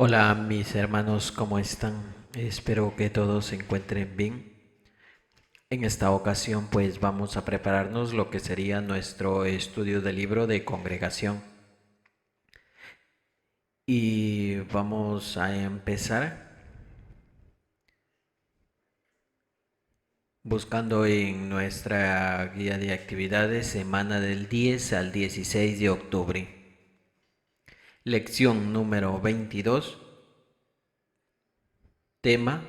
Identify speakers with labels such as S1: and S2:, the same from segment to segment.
S1: Hola mis hermanos, ¿cómo están? Espero que todos se encuentren bien. En esta ocasión pues vamos a prepararnos lo que sería nuestro estudio del libro de congregación. Y vamos a empezar buscando en nuestra guía de actividades semana del 10 al 16 de octubre. Lección número 22. Tema: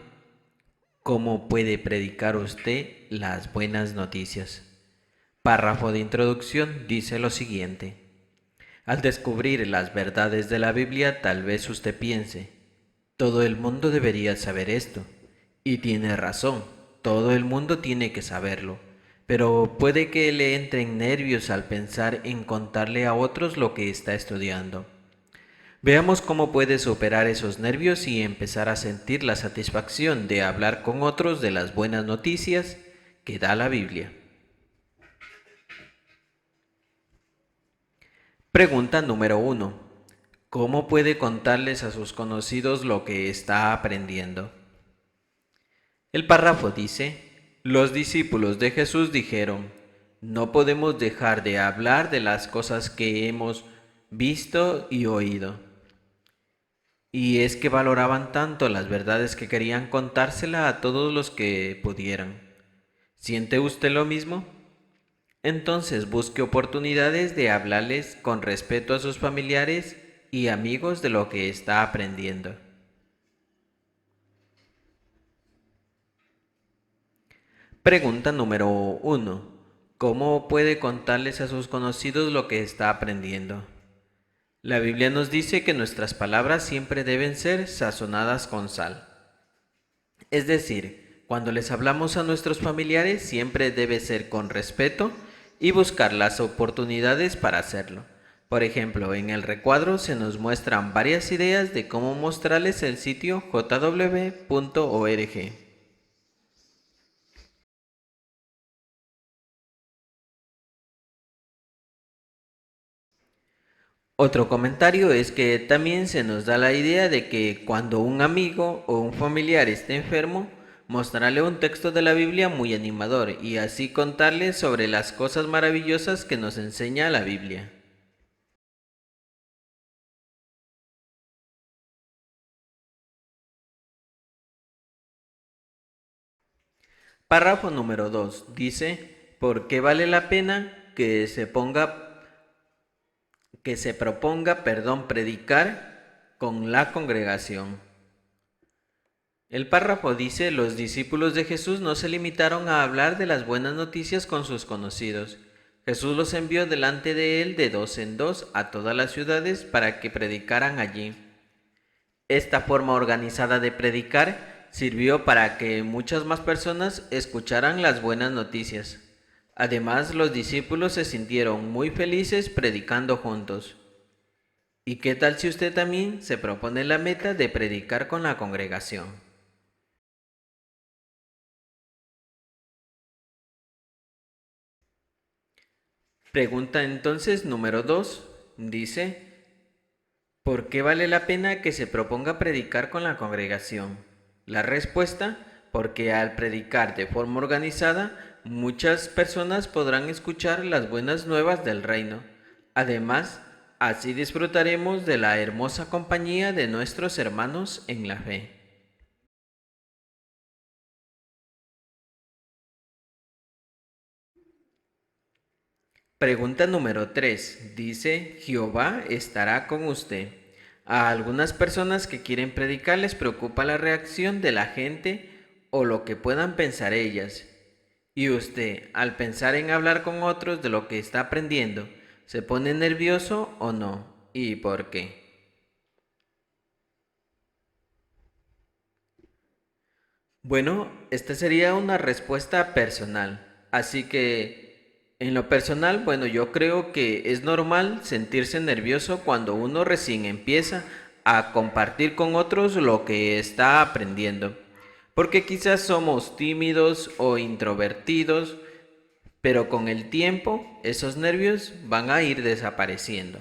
S1: ¿cómo puede predicar usted las buenas noticias? Párrafo de introducción dice lo siguiente. Al descubrir las verdades de la Biblia, tal vez usted piense, todo el mundo debería saber esto. Y tiene razón, todo el mundo tiene que saberlo. Pero puede que le entren nervios al pensar en contarle a otros lo que está estudiando. Veamos cómo puede superar esos nervios y empezar a sentir la satisfacción de hablar con otros de las buenas noticias que da la Biblia. Pregunta número 1. ¿Cómo puede contarles a sus conocidos lo que está aprendiendo? El párrafo dice, los discípulos de Jesús dijeron, no podemos dejar de hablar de las cosas que hemos visto y oído. Y es que valoraban tanto las verdades que querían contársela a todos los que pudieran. ¿Siente usted lo mismo? Entonces busque oportunidades de hablarles con respeto a sus familiares y amigos de lo que está aprendiendo. Pregunta número 1. ¿Cómo puede contarles a sus conocidos lo que está aprendiendo? La Biblia nos dice que nuestras palabras siempre deben ser sazonadas con sal. Es decir, cuando les hablamos a nuestros familiares siempre debe ser con respeto y buscar las oportunidades para hacerlo. Por ejemplo, en el recuadro se nos muestran varias ideas de cómo mostrarles el sitio jw.org. Otro comentario es que también se nos da la idea de que cuando un amigo o un familiar esté enfermo, mostrarle un texto de la Biblia muy animador y así contarle sobre las cosas maravillosas que nos enseña la Biblia. Párrafo número 2 dice, ¿por qué vale la pena que se proponga predicar con la congregación? El párrafo dice, los discípulos de Jesús no se limitaron a hablar de las buenas noticias con sus conocidos. Jesús los envió delante de él de dos en dos a todas las ciudades para que predicaran allí. Esta forma organizada de predicar sirvió para que muchas más personas escucharan las buenas noticias. Además, los discípulos se sintieron muy felices predicando juntos. ¿Y qué tal si usted también se propone la meta de predicar con la congregación? Pregunta entonces número 2. Dice, ¿por qué vale la pena que se proponga predicar con la congregación? La respuesta, porque al predicar de forma organizada, muchas personas podrán escuchar las buenas nuevas del reino. Además, así disfrutaremos de la hermosa compañía de nuestros hermanos en la fe. Pregunta número 3. Dice, Jehová estará con usted. A algunas personas que quieren predicar les preocupa la reacción de la gente o lo que puedan pensar ellas. Y usted, al pensar en hablar con otros de lo que está aprendiendo, ¿se pone nervioso o no? ¿Y por qué? Bueno, esta sería una respuesta personal. Así que, en lo personal, bueno, yo creo que es normal sentirse nervioso cuando uno recién empieza a compartir con otros lo que está aprendiendo. Porque quizás somos tímidos o introvertidos, pero con el tiempo esos nervios van a ir desapareciendo.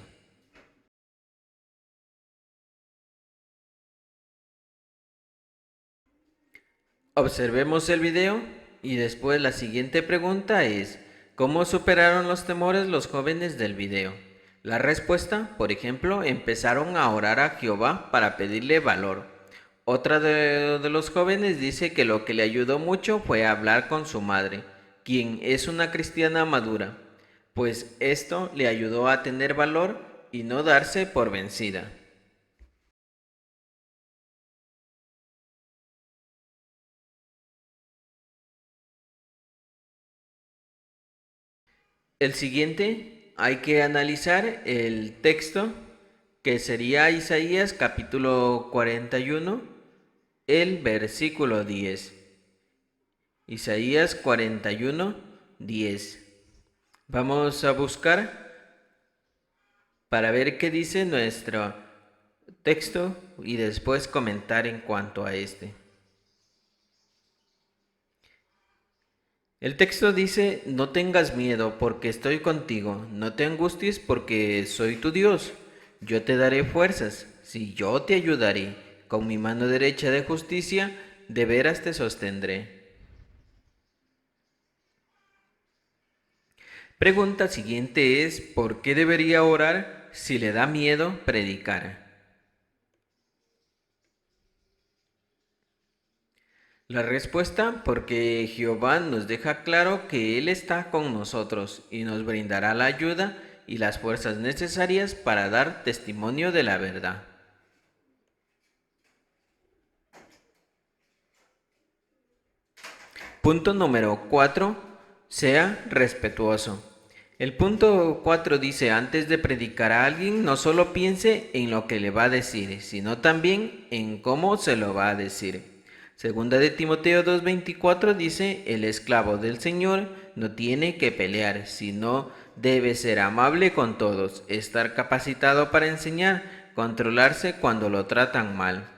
S1: Observemos el video y después la siguiente pregunta es, ¿cómo superaron los temores los jóvenes del video? La respuesta, por ejemplo, empezaron a orar a Jehová para pedirle valor. Otra de los jóvenes dice que lo que le ayudó mucho fue hablar con su madre, quien es una cristiana madura, pues esto le ayudó a tener valor y no darse por vencida. El siguiente, hay que analizar el texto que sería Isaías capítulo 41, el versículo 10. Isaías 41, 10. Vamos a buscar para ver qué dice nuestro texto y después comentar en cuanto a este. El texto dice, no tengas miedo porque estoy contigo, no te angusties porque soy tu Dios. Yo te daré fuerzas, si yo te ayudaré, con mi mano derecha de justicia, de veras te sostendré. Pregunta siguiente es, ¿por qué debería orar si le da miedo predicar? La respuesta, porque Jehová nos deja claro que Él está con nosotros y nos brindará la ayuda y las fuerzas necesarias para dar testimonio de la verdad. Punto número 4. Sea respetuoso. El punto 4 dice, antes de predicar a alguien, no solo piense en lo que le va a decir, sino también en cómo se lo va a decir. Segunda de Timoteo 2:24 dice, el esclavo del Señor no tiene que pelear, sino debe ser amable con todos, estar capacitado para enseñar, controlarse cuando lo tratan mal.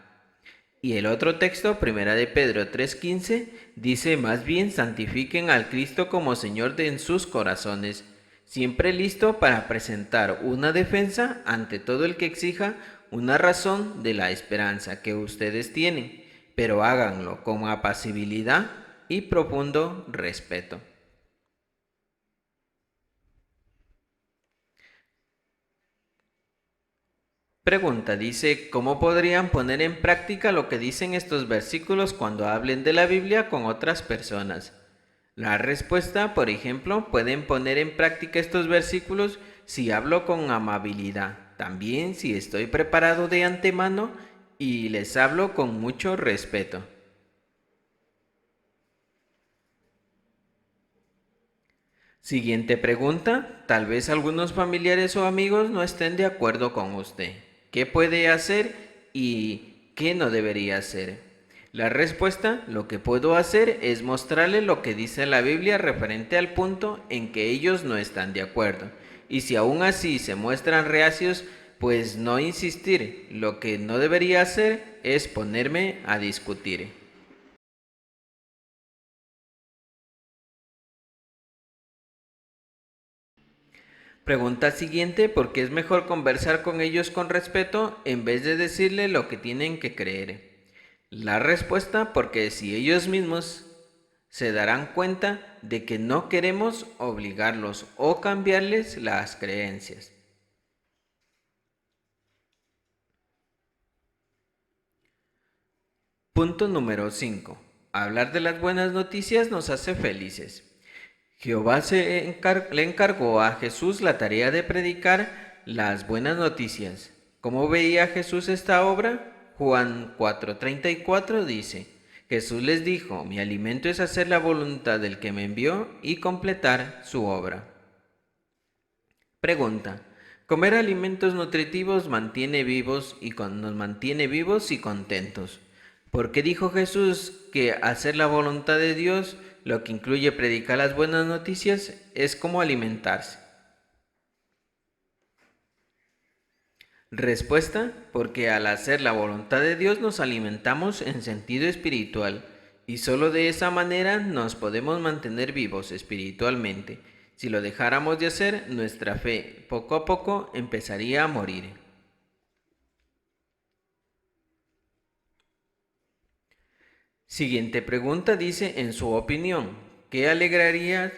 S1: Y el otro texto, primera de Pedro 3:15, dice, más bien santifiquen al Cristo como Señor en sus corazones, siempre listo para presentar una defensa ante todo el que exija una razón de la esperanza que ustedes tienen, pero háganlo con apacibilidad y profundo respeto. Pregunta, dice, ¿cómo podrían poner en práctica lo que dicen estos versículos cuando hablen de la Biblia con otras personas? La respuesta, por ejemplo, pueden poner en práctica estos versículos si hablo con amabilidad, también si estoy preparado de antemano y les hablo con mucho respeto. Siguiente pregunta, tal vez algunos familiares o amigos no estén de acuerdo con usted. ¿Qué puede hacer y qué no debería hacer? La respuesta, lo que puedo hacer es mostrarle lo que dice la Biblia referente al punto en que ellos no están de acuerdo. Y si aún así se muestran reacios, pues no insistir. Lo que no debería hacer es ponerme a discutir. Pregunta siguiente, ¿por qué es mejor conversar con ellos con respeto en vez de decirle lo que tienen que creer? La respuesta, porque si ellos mismos se darán cuenta de que no queremos obligarlos o cambiarles las creencias. Punto número 5. Hablar de las buenas noticias nos hace felices. Jehová le encargó a Jesús la tarea de predicar las buenas noticias. ¿Cómo veía Jesús esta obra? Juan 4:34 dice, Jesús les dijo, mi alimento es hacer la voluntad del que me envió y completar su obra. Pregunta, ¿comer alimentos nutritivos nos mantiene vivos y contentos? ¿Por qué dijo Jesús que hacer la voluntad de Dios, lo que incluye predicar las buenas noticias, es como alimentarse? Respuesta, porque al hacer la voluntad de Dios nos alimentamos en sentido espiritual y solo de esa manera nos podemos mantener vivos espiritualmente. Si lo dejáramos de hacer, nuestra fe poco a poco empezaría a morir. Siguiente pregunta dice, en su opinión, qué alegrías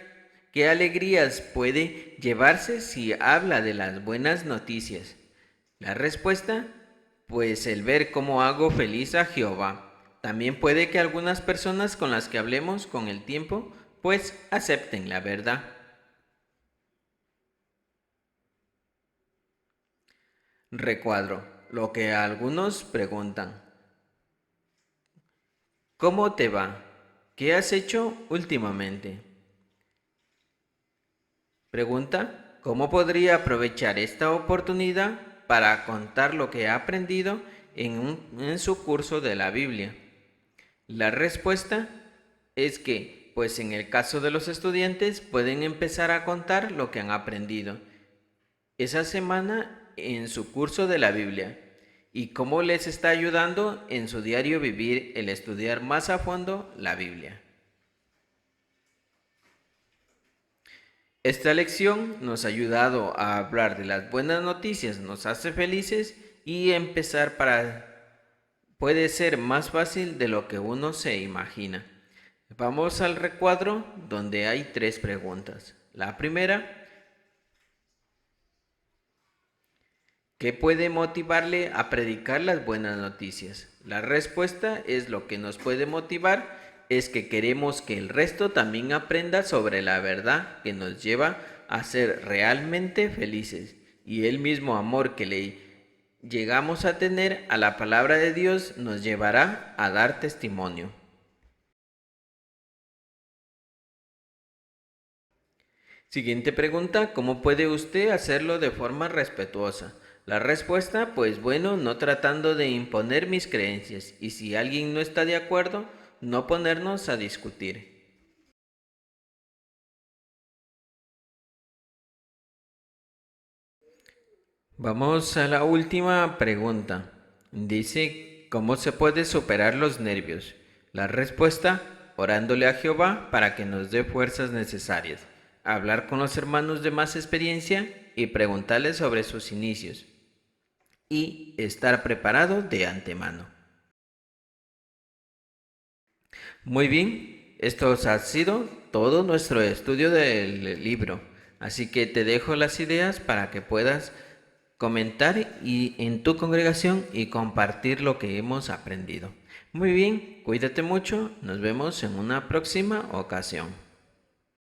S1: puede llevarse si habla de las buenas noticias? La respuesta, pues el ver cómo hago feliz a Jehová. También puede que algunas personas con las que hablemos con el tiempo, pues acepten la verdad. Recuadro, lo que algunos preguntan. ¿Cómo te va? ¿Qué has hecho últimamente? Pregunta, ¿cómo podría aprovechar esta oportunidad para contar lo que ha aprendido en su curso de la Biblia? La respuesta es que, pues en el caso de los estudiantes, pueden empezar a contar lo que han aprendido esa semana en su curso de la Biblia y cómo les está ayudando en su diario vivir el estudiar más a fondo la Biblia. Esta lección nos ha ayudado a hablar de las buenas noticias, nos hace felices y empezar puede ser más fácil de lo que uno se imagina. Vamos al recuadro donde hay 3 preguntas. La primera, ¿qué puede motivarle a predicar las buenas noticias? La respuesta es lo que nos puede motivar es que queremos que el resto también aprenda sobre la verdad que nos lleva a ser realmente felices y el mismo amor que le llegamos a tener a la palabra de Dios nos llevará a dar testimonio. Siguiente pregunta, ¿cómo puede usted hacerlo de forma respetuosa? La respuesta, pues bueno, no tratando de imponer mis creencias y si alguien no está de acuerdo, no ponernos a discutir. Vamos a la última pregunta. Dice, ¿cómo se puede superar los nervios? La respuesta, orándole a Jehová para que nos dé fuerzas necesarias, hablar con los hermanos de más experiencia y preguntarles sobre sus inicios y estar preparado de antemano. Muy bien, esto ha sido todo nuestro estudio del libro, así que te dejo las ideas para que puedas comentar en tu congregación y compartir lo que hemos aprendido. Muy bien, cuídate mucho, nos vemos en una próxima ocasión.